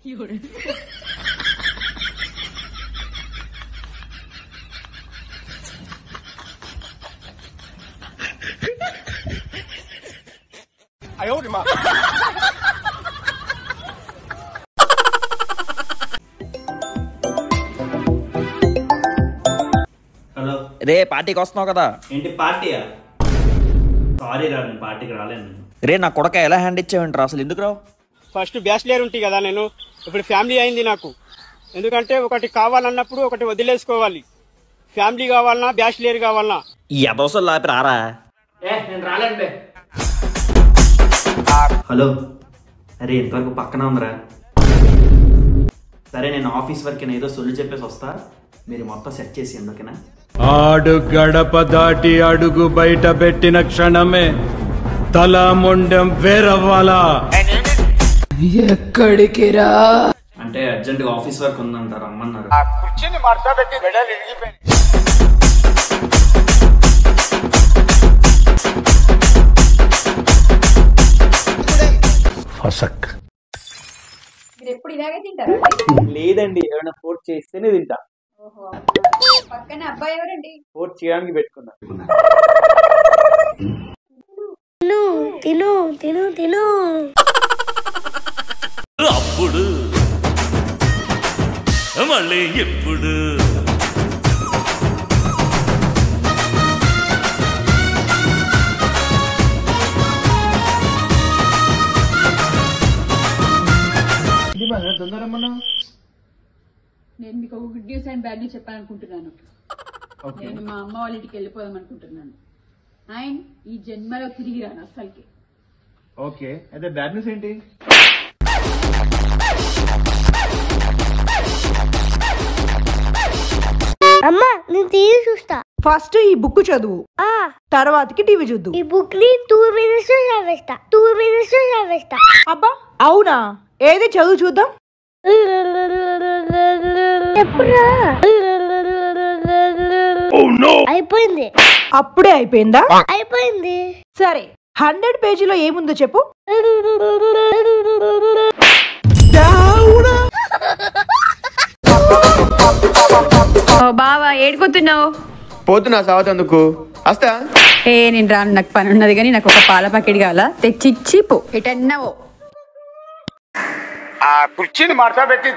Hello రే పార్టీకి వస్తున్నావు కదా? ఏంటి పార్టీయా? సారీ రా, నేను పార్టీకి రాలేను. రే నా కొడక ఎలా హ్యాండ్ ఇచ్చావంటారా? అసలు ఎందుకు రావు? ఫస్ట్ బ్యాచిలర్ ఉంటాయి కదా, నేను ఇప్పుడు ఫ్యామిలీ అయింది నాకు. ఎందుకంటే ఒకటి కావాలన్నప్పుడు ఒకటి వదిలేసుకోవాలి. ఫ్యామిలీ కావాలన్నా బ్యాచిలర్ కావాలన్నా ఈ అదోసలు లాపి రారా? నేను రాలేండి. హలో, అరే ఇంతవరకు పక్కన ఉందిరా. సరే నేను ఆఫీస్ వరకు ఏదో సొల్లు చెప్పేసి వస్తా, మీరు మొత్తం సెట్ చేసి ఎందుకనా? ఆడు గడప దాటి అడుగు బయట పెట్టిన క్షణమే తల మొండెం వేరవ్వాలా? ఎక్కడికి రా అంటే అర్జెంట్ గా ఆఫీస్ వర్క్ ఉందంటారు, రమ్మన్నారు. ఎప్పుడు ఇలాగే తింటారా? లేదండి, ఏమైనా ఫోర్స్ చేస్తేనే తింటా. పక్కన అబ్బాయి ఎవరండి? ఫోర్స్ చేయడానికి పెట్టుకున్నా. తిను తిను తిను. అప్పుడు మళ్ళీ ఎప్పుడు నేను మీకు ఒక good news and bad news చెప్పాలనుకుంటున్నాను. నేను మా అమ్మ వాళ్ళ ఇంటికి వెళ్ళిపోదాం అనుకుంటున్నాను. అండ్ ఈ జన్మలో తిరిగి రాను అసలుకి. ఓకే, అయితే బ్యాడ్ న్యూస్ ఏంటి? అమ్మా నేను టీవీ చూస్తా. ఫస్ట్ ఈ బుక్ చదువు, తర్వాతకి టీవీ చూద్దు. ఈ బుక్ ని 2 minutes లో చదివేస్తా. అబ్బా అవునా? ఏది చదువు చూద్దాం. అయిపోయింది. అప్పుడే అయిపోయిందా? అయిపోయింది. సరే 100 పేజీలో ఏముందో చెప్పు. బావా ఏడిపోతున్నావు? పోతున్నా సావతందుకు. వస్తా. నేను రాను, నాకు పని ఉన్నది. కానీ నాకు ఒక పాల ప్యాకెట్ కావాలా, తెచ్చిచ్చి పో. ఎటన్నావో ఆ కుర్చీని మార్చబెట్టి